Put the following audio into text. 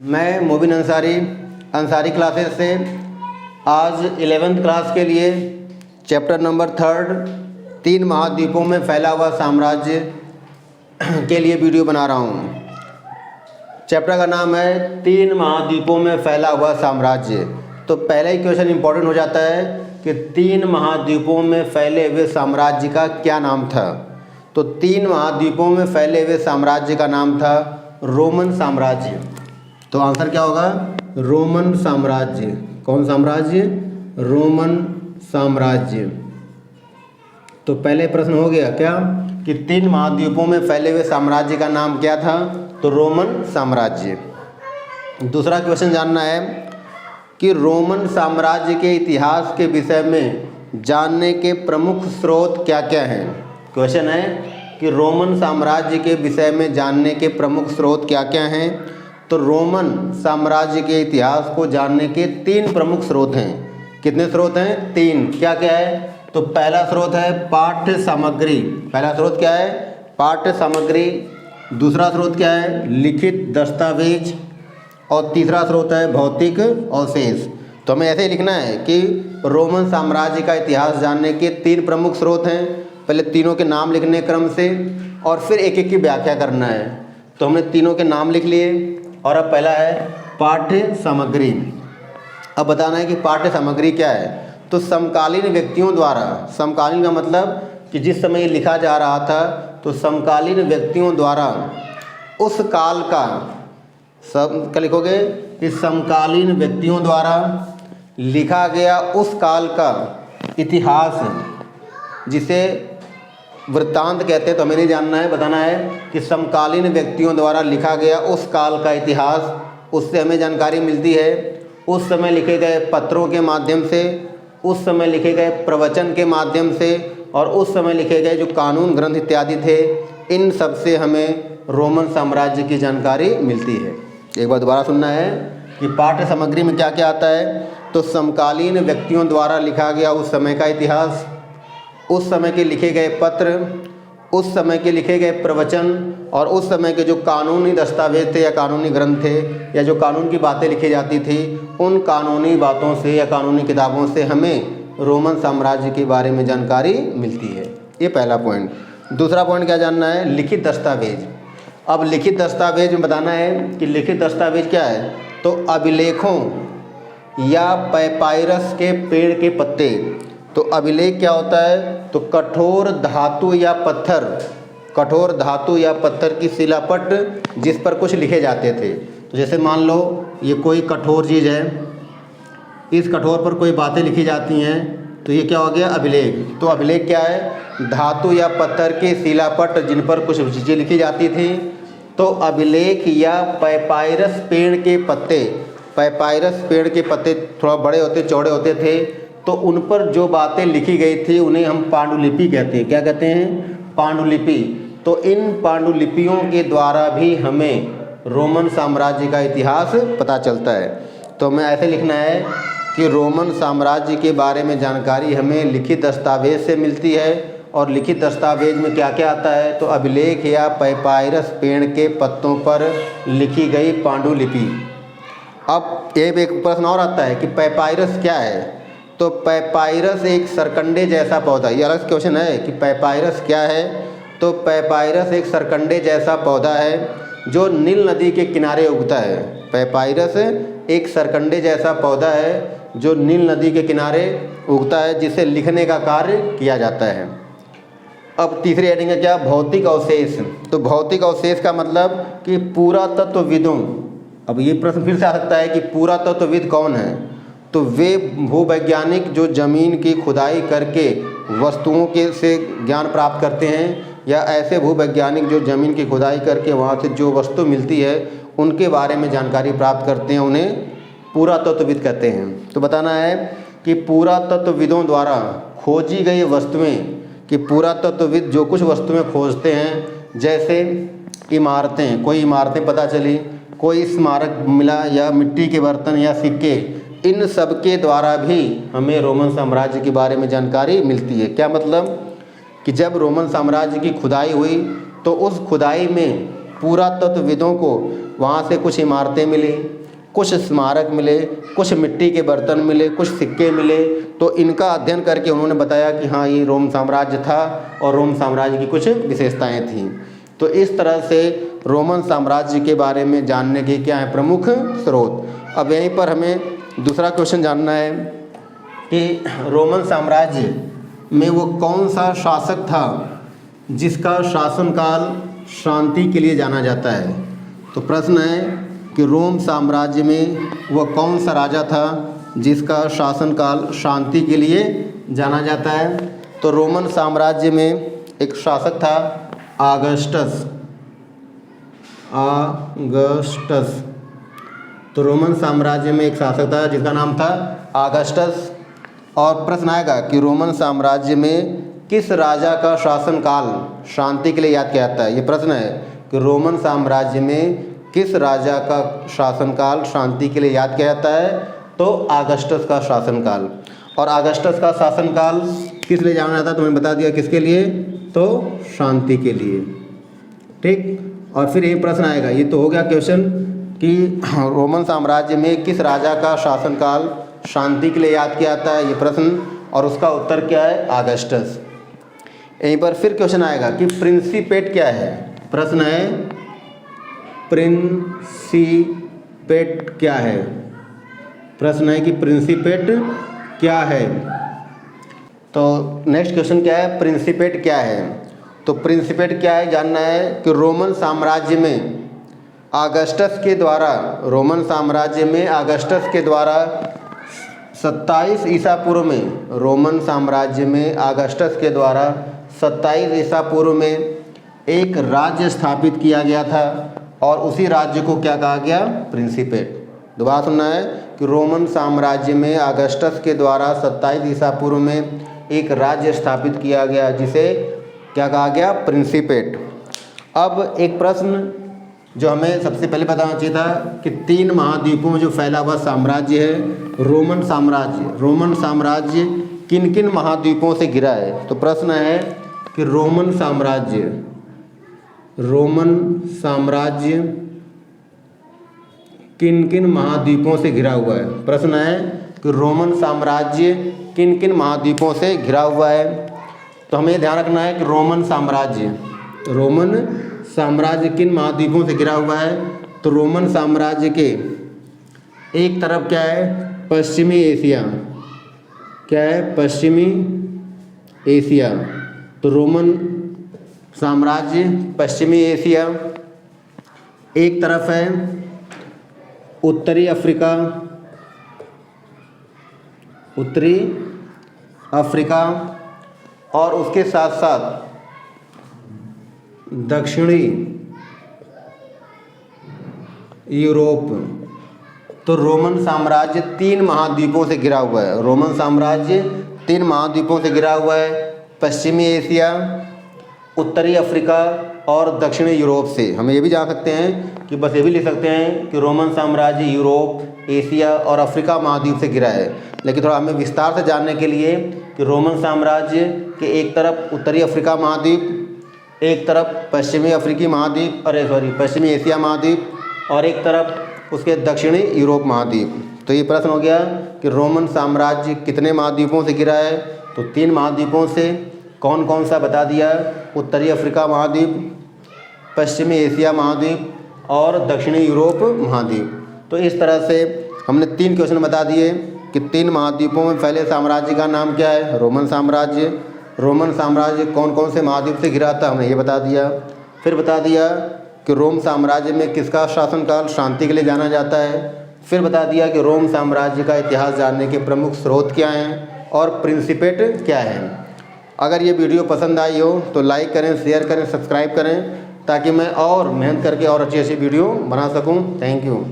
मैं मोबिन अंसारी अंसारी क्लासेस से आज 11th क्लास के लिए चैप्टर नंबर 3 तीन महाद्वीपों में फैला हुआ साम्राज्य के लिए वीडियो बना रहा हूँ। चैप्टर का नाम है तीन महाद्वीपों में फैला हुआ साम्राज्य। तो पहला ही क्वेश्चन इंपॉर्टेंट हो जाता है कि तीन महाद्वीपों में फैले हुए साम्राज्य का क्या नाम था। तो तीन महाद्वीपों में फैले हुए साम्राज्य का नाम था रोमन साम्राज्य। तो आंसर क्या होगा? रोमन साम्राज्य। कौन साम्राज्य? रोमन साम्राज्य। तो पहले प्रश्न हो गया क्या कि तीन महाद्वीपों में फैले हुए साम्राज्य का नाम क्या था? तो रोमन साम्राज्य। दूसरा क्वेश्चन जानना है कि रोमन साम्राज्य के इतिहास के विषय में जानने के प्रमुख स्रोत क्या क्या हैं। क्वेश्चन है कि रोमन साम्राज्य के विषय में जानने के प्रमुख स्रोत क्या क्या हैं। तो रोमन साम्राज्य के इतिहास को जानने के तीन प्रमुख स्रोत हैं। कितने स्रोत हैं? तीन। क्या क्या है? तो पहला स्रोत है पाठ्य सामग्री। पहला स्रोत क्या है? पाठ्य सामग्री। दूसरा स्रोत क्या है? लिखित दस्तावेज। और तीसरा स्रोत है भौतिक अवशेष। तो हमें ऐसे ही लिखना है कि रोमन साम्राज्य का इतिहास जानने के तीन प्रमुख स्रोत हैं। पहले तीनों के नाम लिखने क्रम से और फिर एक एक की व्याख्या करना है। तो हमने तीनों के नाम लिख लिए और अब पहला है पाठ्य सामग्री। अब बताना है कि पाठ्य सामग्री क्या है। तो समकालीन व्यक्तियों द्वारा, समकालीन का मतलब कि जिस समय ये लिखा जा रहा था, तो समकालीन व्यक्तियों द्वारा उस काल का, सब क्या लिखोगे कि समकालीन व्यक्तियों द्वारा लिखा गया उस काल का इतिहास, जिसे वृत्तांत कहते हैं। तो हमें नहीं जानना है, बताना है कि समकालीन व्यक्तियों द्वारा लिखा गया उस काल का इतिहास, उससे हमें जानकारी मिलती है। उस समय लिखे गए पत्रों के माध्यम से, उस समय लिखे गए प्रवचन के माध्यम से और उस समय लिखे गए जो कानून ग्रंथ इत्यादि थे, इन सब से हमें रोमन साम्राज्य की जानकारी मिलती है। एक बार दोबारा सुनना है कि पाठ्य सामग्री में क्या क्या आता है। तो समकालीन व्यक्तियों द्वारा लिखा गया उस समय का इतिहास, उस समय के लिखे गए पत्र, उस समय के लिखे गए प्रवचन और उस समय के जो कानूनी दस्तावेज थे या कानूनी ग्रंथ थे या जो कानून की बातें लिखी जाती थी, उन कानूनी बातों से या कानूनी किताबों से हमें रोमन साम्राज्य के बारे में जानकारी मिलती है। ये पहला पॉइंट। दूसरा पॉइंट क्या जानना है? लिखित दस्तावेज। अब लिखित दस्तावेज में बताना है कि लिखित दस्तावेज क्या है। तो अभिलेखों या पैपायरस के पेड़ के पत्ते। तो अभिलेख क्या होता है? तो कठोर धातु या पत्थर, कठोर धातु या पत्थर की शिलापट जिस पर कुछ लिखे जाते थे। तो जैसे मान लो ये कोई कठोर चीज़ है, इस कठोर पर कोई बातें लिखी जाती हैं, तो ये क्या हो गया? अभिलेख। तो अभिलेख क्या है? धातु या पत्थर की शिलापट जिन पर कुछ चीज़ें लिखी जाती थी। तो अभिलेख या पैपायरस पेड़ के पत्ते, पैपायरस पेड़ के पत्ते थोड़ा बड़े होते, चौड़े होते थे, तो उन पर जो बातें लिखी गई थी उन्हें हम पांडुलिपि कहते हैं। क्या कहते हैं? पांडुलिपि। तो इन पांडुलिपियों के द्वारा भी हमें रोमन साम्राज्य का इतिहास पता चलता है। तो हमें ऐसे लिखना है कि रोमन साम्राज्य के बारे में जानकारी हमें लिखित दस्तावेज से मिलती है। और लिखित दस्तावेज में क्या क्या आता है? तो अभिलेख या पैपायरस पेड़ के पत्तों पर लिखी गई पांडुलिपि। अब एक प्रश्न और आता है कि पैपायरस क्या है। तो पैपायरस एक सरकंडे जैसा पौधा, ये अलग क्वेश्चन है कि पैपायरस क्या है। तो पैपायरस एक सरकंडे जैसा पौधा है जो नील नदी के किनारे उगता है। पैपायरस एक सरकंडे जैसा पौधा है जो नील नदी के किनारे उगता है, जिसे लिखने का कार्य किया जाता है। अब तीसरी हेडिंग है क्या? भौतिक अवशेष। तो भौतिक अवशेष का मतलब कि पुरातत्वविदों। अब ये प्रश्न फिर से आ सकता है कि पुरातत्वविद कौन है। तो वे भूवैज्ञानिक जो ज़मीन की खुदाई करके वस्तुओं के से ज्ञान प्राप्त करते हैं, या ऐसे भूवैज्ञानिक जो ज़मीन की खुदाई करके वहाँ से जो वस्तु मिलती है उनके बारे में जानकारी प्राप्त करते हैं, उन्हें पुरातत्वविद कहते हैं। तो बताना है कि पुरातत्वविदों द्वारा खोजी गई वस्तुएं, कि पुरातत्वविद जो कुछ वस्तुएं खोजते हैं, जैसे इमारतें, कोई इमारतें पता चली, कोई स्मारक मिला या मिट्टी के बर्तन या सिक्के, इन सब के द्वारा भी हमें रोमन साम्राज्य के बारे में जानकारी मिलती है। क्या मतलब कि जब रोमन साम्राज्य की खुदाई हुई तो उस खुदाई में पुरातत्वविदों को वहाँ से कुछ इमारतें मिली, कुछ स्मारक मिले, कुछ मिट्टी के बर्तन मिले, कुछ सिक्के मिले। तो इनका अध्ययन करके उन्होंने बताया कि हाँ ये रोम साम्राज्य था और रोम साम्राज्य की कुछ विशेषताएं थीं। तो इस तरह से रोमन साम्राज्य के बारे में जानने के क्या है प्रमुख स्रोत। अब यहीं पर हमें दूसरा क्वेश्चन जानना है कि रोमन साम्राज्य में वो कौन सा शासक था जिसका शासनकाल शांति के लिए जाना जाता है। तो प्रश्न है कि रोम साम्राज्य में वह कौन सा राजा था जिसका शासनकाल शांति के लिए जाना जाता है। तो रोमन साम्राज्य में एक शासक था ऑगस्टस। तो रोमन साम्राज्य में एक शासक था जिसका नाम था ऑगस्टस। और प्रश्न आएगा कि रोमन साम्राज्य में किस राजा का शासनकाल शांति के लिए याद किया जाता है। ये प्रश्न है कि रोमन साम्राज्य में किस राजा का शासनकाल शांति के लिए याद किया जाता है। तो ऑगस्टस का शासनकाल। और ऑगस्टस का शासनकाल किस लिए जाना जाता है तो मैंने बता दिया किसके लिए, तो शांति के लिए। ठीक। और फिर ये प्रश्न आएगा, ये तो हो गया क्वेश्चन कि रोमन साम्राज्य में किस राजा का शासनकाल शांति के लिए याद किया जाता है, ये प्रश्न, और उसका उत्तर क्या है ऑगस्टस। यहीं पर फिर क्वेश्चन आएगा कि प्रिंसिपेट क्या है। प्रश्न है प्रिंसिपेट क्या है। प्रश्न है कि प्रिंसिपेट क्या है। तो नेक्स्ट क्वेश्चन क्या है, प्रिंसिपेट क्या है। तो प्रिंसिपेट क्या है जानना है कि रोमन साम्राज्य में ऑगस्टस के द्वारा 27 ईसा पूर्व में रोमन साम्राज्य में ऑगस्टस के द्वारा 27 ईसा पूर्व में एक राज्य स्थापित किया गया था और उसी राज्य को क्या कहा गया, प्रिंसिपेट। दोबारा सुनना है कि रोमन साम्राज्य में ऑगस्टस के द्वारा 27 ईसा पूर्व में एक राज्य स्थापित किया गया जिसे क्या कहा गया, प्रिंसिपेट। अब एक प्रश्न जो हमें सबसे पहले बताना चाहिए था कि 3 महाद्वीपों में जो फैला हुआ साम्राज्य है रोमन साम्राज्य किन किन महाद्वीपों से घिरा है। तो प्रश्न है कि रोमन साम्राज्य किन किन महाद्वीपों से घिरा हुआ है। प्रश्न है कि रोमन साम्राज्य किन किन महाद्वीपों से घिरा हुआ है। तो हमें ध्यान रखना है कि रोमन साम्राज्य किन महाद्वीपों से घिरा हुआ है। तो रोमन साम्राज्य के एक तरफ क्या है, पश्चिमी एशिया। क्या है, पश्चिमी एशिया। तो रोमन साम्राज्य पश्चिमी एशिया। एक तरफ है उत्तरी अफ्रीका और उसके साथ साथ दक्षिणी यूरोप। तो रोमन साम्राज्य 3 महाद्वीपों से घिरा हुआ है। रोमन साम्राज्य 3 महाद्वीपों से घिरा हुआ है, पश्चिमी एशिया, उत्तरी अफ्रीका और दक्षिणी यूरोप से। हम ये भी जान सकते हैं कि बस ये भी लिख सकते हैं कि रोमन साम्राज्य यूरोप, एशिया और अफ्रीका महाद्वीप से घिरा है। लेकिन थोड़ा हमें विस्तार से जानने के लिए कि रोमन साम्राज्य के एक तरफ उत्तरी अफ्रीका महाद्वीप, एक तरफ पश्चिमी एशिया महाद्वीप और एक तरफ उसके दक्षिणी यूरोप महाद्वीप। तो ये प्रश्न हो गया कि रोमन साम्राज्य कितने महाद्वीपों से घिरा है। तो 3 महाद्वीपों से। कौन कौन सा बता दिया, उत्तरी अफ्रीका महाद्वीप, पश्चिमी एशिया महाद्वीप और दक्षिणी यूरोप महाद्वीप। तो इस तरह से हमने 3 क्वेश्चन बता दिए कि 3 महाद्वीपों में फैले साम्राज्य का नाम क्या है, रोमन साम्राज्य कौन कौन से महाद्वीप से घिरा था, हमने ये बता दिया। फिर बता दिया कि रोम साम्राज्य में किसका शासनकाल शांति के लिए जाना जाता है। फिर बता दिया कि रोम साम्राज्य का इतिहास जानने के प्रमुख स्रोत क्या हैं और प्रिंसिपेट क्या है। अगर ये वीडियो पसंद आई हो तो लाइक करें, शेयर करें, सब्सक्राइब करें ताकि मैं और मेहनत करके और अच्छी वीडियो बना सकूं। Thank you.